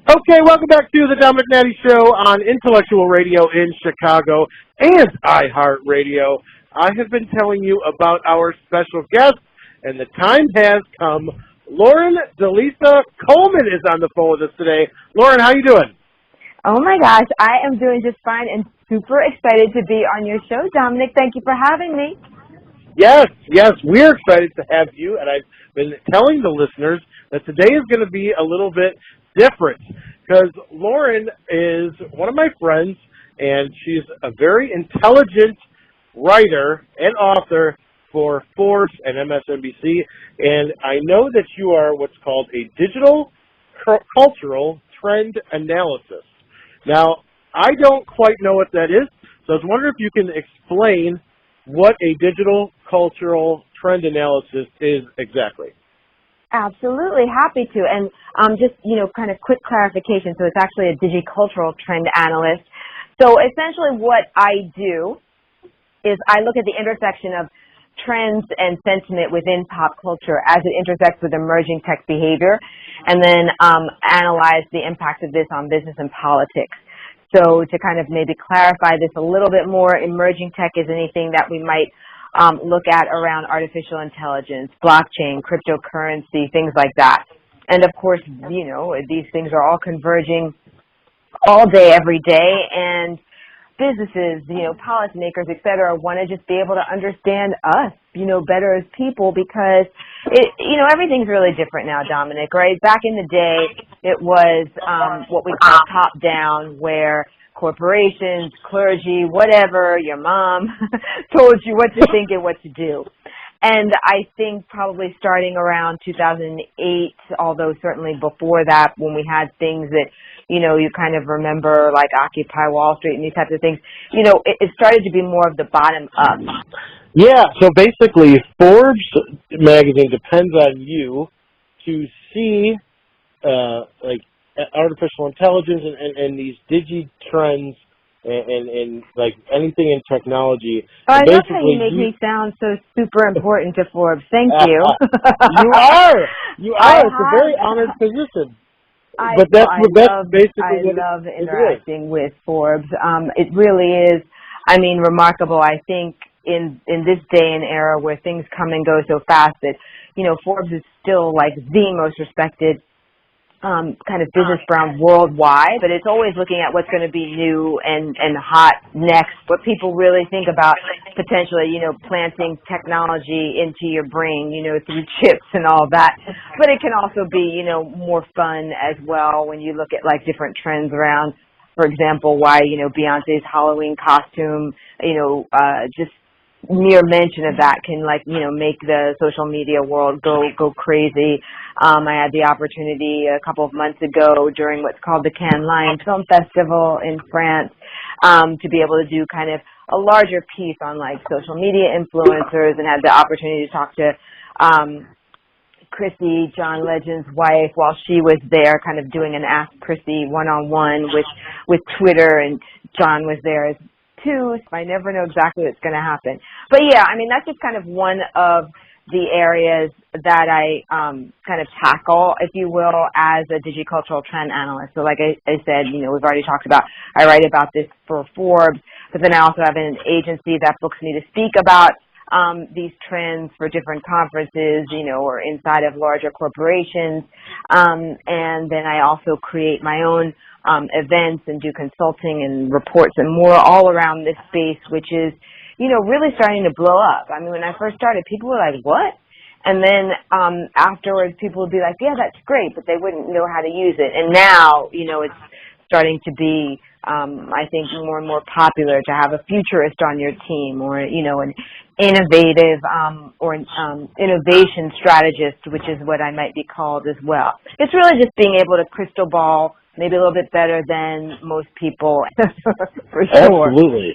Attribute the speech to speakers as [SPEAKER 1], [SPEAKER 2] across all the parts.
[SPEAKER 1] Okay, welcome back to the DomenickNatiShow on Intellectual Radio in Chicago and iHeartRadio. I have been telling you about our special guest, and the time has come. DeLisa Coleman is on the phone with us today. Lauren, how you doing?
[SPEAKER 2] Oh my gosh, I am doing just fine and super excited to be on your show, Domenick. Thank you for having me.
[SPEAKER 1] Yes, we're excited to have you, and I've been telling the listeners that today is going to be a little bit different because Lauren is one of my friends, and she's a very intelligent writer and author for Forbes and MSNBC, and I know that you are what's called a digital cultural trend analysis. Now, I don't quite know what that is, so I was wondering if you can explain what a digital cultural trend analysis is exactly.
[SPEAKER 2] Absolutely, happy to. And just, kind of quick clarification. So it's actually a digicultural trend analyst. So essentially what I do is I look at the intersection of trends and sentiment within pop culture as it intersects with emerging tech behavior, and then analyze the impact of this on business and politics. So to kind of maybe clarify this a little bit more, emerging tech is anything that we might look at around artificial intelligence, blockchain, cryptocurrency, things like that. And of course, these things are all converging all day, every day, and businesses, policymakers, et cetera, want to just be able to understand us, better as people because, everything's really different now, Domenick, right? Back in the day, it was what we call top-down, where corporations, clergy, whatever, your mom told you what to think and what to do. And I think probably starting around 2008, although certainly before that, when we had things that, you kind of remember like Occupy Wall Street and these types of things, it started to be more of the bottom up.
[SPEAKER 1] Yeah, so basically Forbes magazine depends on you to see like artificial intelligence and these digi-trends and like anything in technology.
[SPEAKER 2] Oh, I love how you make me sound so super important to Forbes. Thank you.
[SPEAKER 1] You are. It's a very honored position.
[SPEAKER 2] I love interacting with Forbes. It really is, remarkable. I think in this day and era where things come and go so fast that, Forbes is still like the most respected kind of business brand worldwide, but it's always looking at what's going to be new and hot next, what people really think about potentially, planting technology into your brain, through chips and all that. But it can also be, more fun as well when you look at like different trends around, for example, why, Beyonce's Halloween costume, just mere mention of that can make the social media world go crazy. I had the opportunity a couple of months ago during what's called the Cannes Lions Film Festival in France to be able to do kind of a larger piece on like social media influencers, and had the opportunity to talk to Chrissy, John Legend's wife, while she was there kind of doing an Ask Chrissy one-on-one with Twitter, and John was there as too, so I never know exactly what's going to happen. But yeah, that's just kind of one of the areas that I kind of tackle, if you will, as a digicultural trend analyst. So like I said, we've already talked about, I write about this for Forbes, but then I also have an agency that books me to speak about these trends for different conferences, or inside of larger corporations. And then I also create my own events and do consulting and reports and more all around this space, which is, really starting to blow up. When I first started, people were like, what? And then afterwards, people would be like, yeah, that's great, but they wouldn't know how to use it. And now, it's starting to be, I think, more and more popular to have a futurist on your team, or, an innovative or innovation strategist, which is what I might be called as well. It's really just being able to crystal ball maybe a little bit better than most people, for sure.
[SPEAKER 1] Absolutely.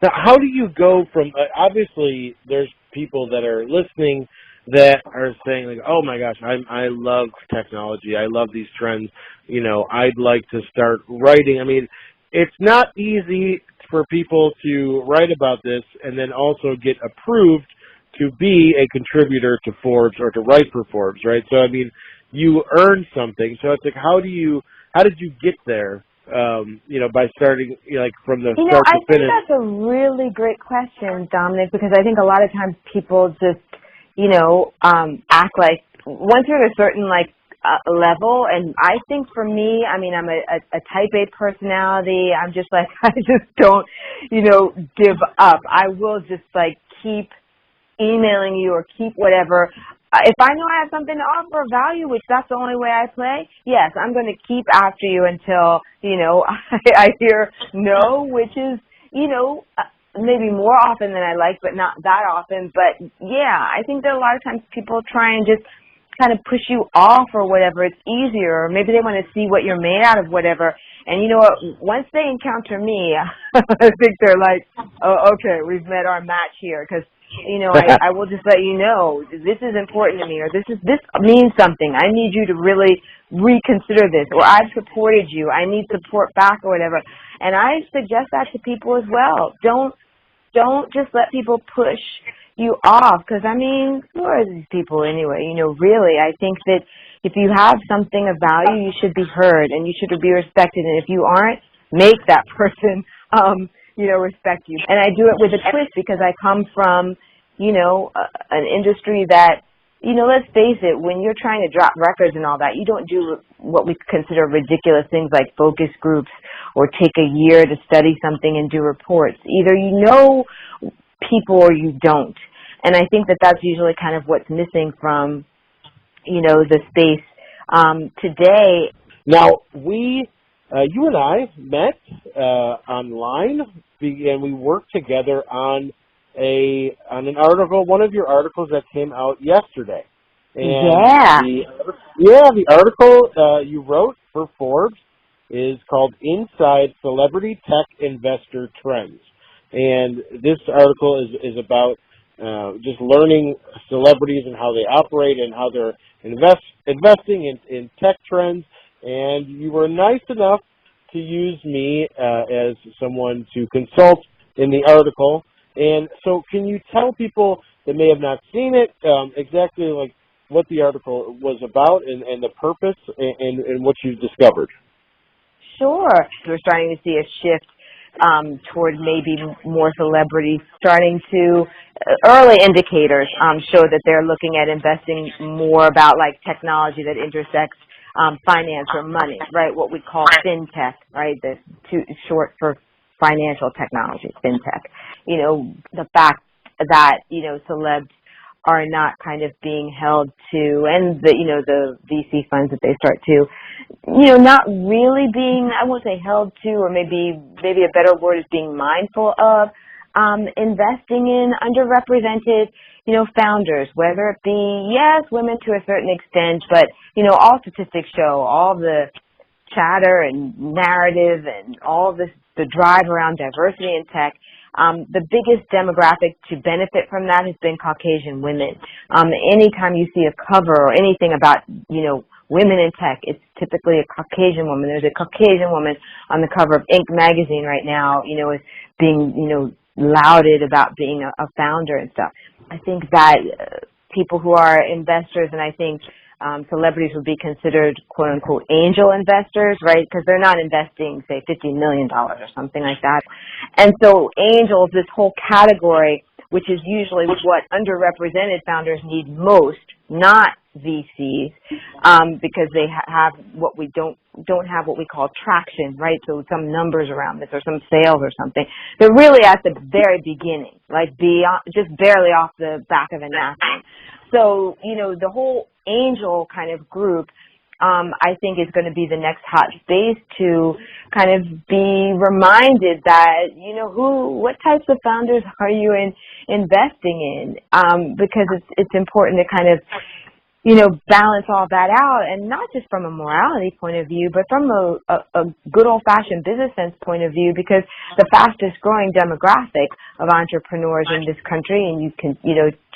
[SPEAKER 1] Now, how do you go from, obviously, there's people that are listening that are saying, like, oh, my gosh, I love technology. I love these trends. I'd like to start writing. It's not easy for people to write about this and then also get approved to be a contributor to Forbes or to write for Forbes, right? So, you earn something. So it's like, how do you how did you get there? By starting like from the start
[SPEAKER 2] I
[SPEAKER 1] to
[SPEAKER 2] think
[SPEAKER 1] finish.
[SPEAKER 2] that's a really great question, Dominic, because I think a lot of times people just, act like once you're at a certain level, and I think for me, I mean, I'm a type A personality. I'm just like, I just don't, give up. I will just keep emailing you or keep whatever. If I know I have something to offer value, which that's the only way I play, yes, I'm going to keep after you until, I hear no, which is, maybe more often than I like, but not that often. But yeah, I think that a lot of times people try and just kind of push you off or whatever. It's easier, or maybe they want to see what you're made out of, whatever. And you know what? Once they encounter me, I think they're like, oh, okay, we've met our match here, because I will just let you know this is important to me, or this means something. I need you to really reconsider this, or I've supported you. I need support back, or whatever. And I suggest that to people as well. Don't just let people push you off, because I mean, who are these people anyway? Really, I think that if you have something of value, you should be heard and you should be respected. And if you aren't, make that person respect you. And I do it with a twist, because I come from, an industry that, let's face it, when you're trying to drop records and all that, you don't do what we consider ridiculous things like focus groups or take a year to study something and do reports. Either you know people or you don't. And I think that that's usually kind of what's missing from, the space today.
[SPEAKER 1] Now, you and I met online, and we worked together on an article, one of your articles that came out yesterday. And the article you wrote for Forbes is called Inside Celebrity Tech Investor Trends. And this article is about just learning celebrities and how they operate and how they're investing in tech trends. And you were nice enough to use me as someone to consult in the article. And so can you tell people that may have not seen it exactly like what the article was about and the purpose and what you discovered?
[SPEAKER 2] Sure. We're starting to see a shift toward maybe more celebrities starting to, early indicators show that they're looking at investing more about technology that intersects finance or money, right? What we call fintech, right? That's too short for financial technology, fintech. The fact that, celebs are not kind of being held to, and the VC funds that they start to, not really being, I won't say held to, or maybe a better word is being mindful of, investing in underrepresented, founders, whether it be, yes, women to a certain extent, but, all statistics show, all the chatter and narrative and all this, the drive around diversity in tech, the biggest demographic to benefit from that has been Caucasian women. Anytime you see a cover or anything about, women in tech, it's typically a Caucasian woman. There's a Caucasian woman on the cover of Inc. magazine right now, is being, lauded about being a founder and stuff. I think that people who are investors, and I think celebrities would be considered, quote unquote, angel investors, right? Because they're not investing, say, $50 million or something like that. And so angels, this whole category, which is usually what underrepresented founders need most, not VCs, because they have what we don't have what we call traction, right? So some numbers around this or some sales or something. They're really at the very beginning, just barely off the back of a napkin. So, the whole angel kind of group, I think is going to be the next hot space to kind of be reminded that, what types of founders are you investing in? Because it's important to kind of, balance all that out, and not just from a morality point of view, but from a good old-fashioned business sense point of view, because the fastest growing demographic of entrepreneurs in this country, and you can,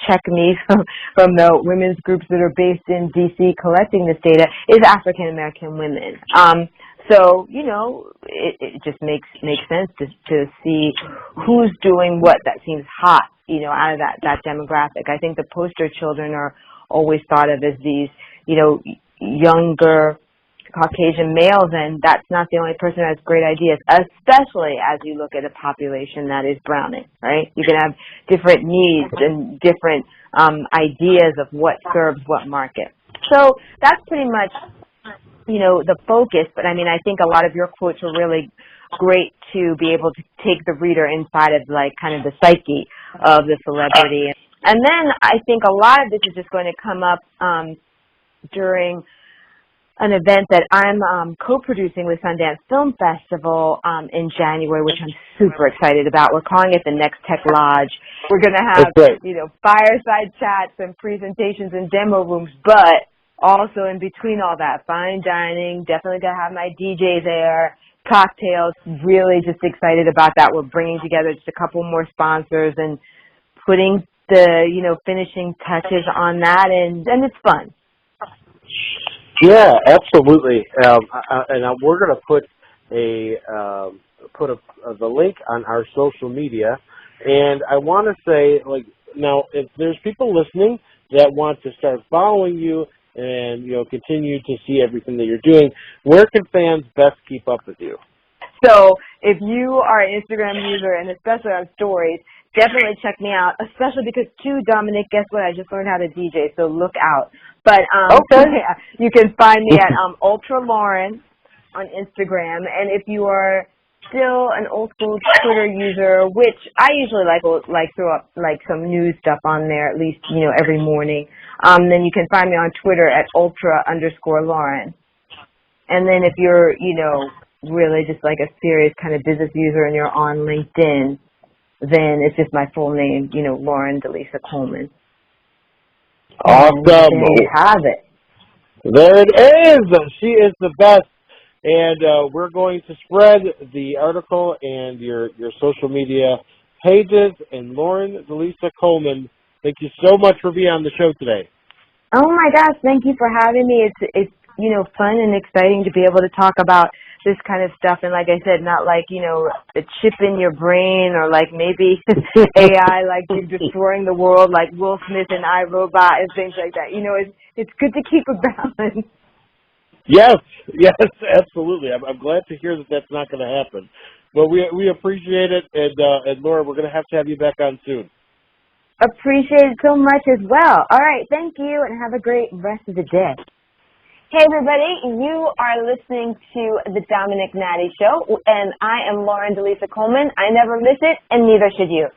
[SPEAKER 2] check me from the women's groups that are based in D.C. collecting this data, is African American women. So, it just makes sense to see who's doing what that seems hot, out of that demographic. I think the poster children are always thought of as these, younger Caucasian males, and that's not the only person who has great ideas, especially as you look at a population that is browning, right? You can have different needs and different ideas of what serves what market. So that's pretty much, you know, the focus, but I mean, I think a lot of your quotes were really great to be able to take the reader inside of, like, kind of the psyche of the celebrity. And then I think a lot of this is just going to come up during an event that I'm co-producing with Sundance Film Festival in January, which I'm super excited about. We're calling it the Next Tech Lodge. We're going to have, you know, fireside chats and presentations and demo rooms, but also in between all that, fine dining, definitely going to have my DJ there, cocktails, really just excited about that. We're bringing together just a couple more sponsors and putting the, you know, finishing touches on that, and it's fun.
[SPEAKER 1] Yeah, absolutely. And we're going to put the link on our social media. And I want to say, like, now, if there's people listening that want to start following you and, you know, continue to see everything that you're doing, where can fans best keep up with you?
[SPEAKER 2] So if you are an Instagram user, and especially on stories, definitely check me out, especially because, too, Domenick, guess what? I just learned how to DJ, so look out. But yeah, you can find me at Ultra Lauren on Instagram. And if you are still an old-school Twitter user, which I usually like throw up, like, some news stuff on there, at least, you know, every morning, then you can find me on Twitter at Ultra_Lauren. And then if you're, you know, really just like a serious kind of business user and you're on LinkedIn, then it's just my full name, you know, Lauren DeLisa Coleman.
[SPEAKER 1] Awesome.
[SPEAKER 2] And there you have it.
[SPEAKER 1] There it is. She is the best. And we're going to spread the article and your social media pages. And Lauren DeLisa Coleman, thank you so much for being on the show today.
[SPEAKER 2] Oh my gosh, thank you for having me. It's you know, fun and exciting to be able to talk about this kind of stuff, and like I said, not like, you know, a chip in your brain or like maybe AI like destroying the world like Will Smith and iRobot and things like that. You know, it's good to keep a balance.
[SPEAKER 1] Yes, absolutely. I'm glad to hear that that's not going to happen. But we appreciate it, and Laura, we're going to have you back on soon.
[SPEAKER 2] Appreciate it so much as well. All right, thank you, and have a great rest of the day. Hey, everybody, you are listening to the Domenick Nati Show, and I am Lauren DeLisa Coleman. I never miss it, and neither should you.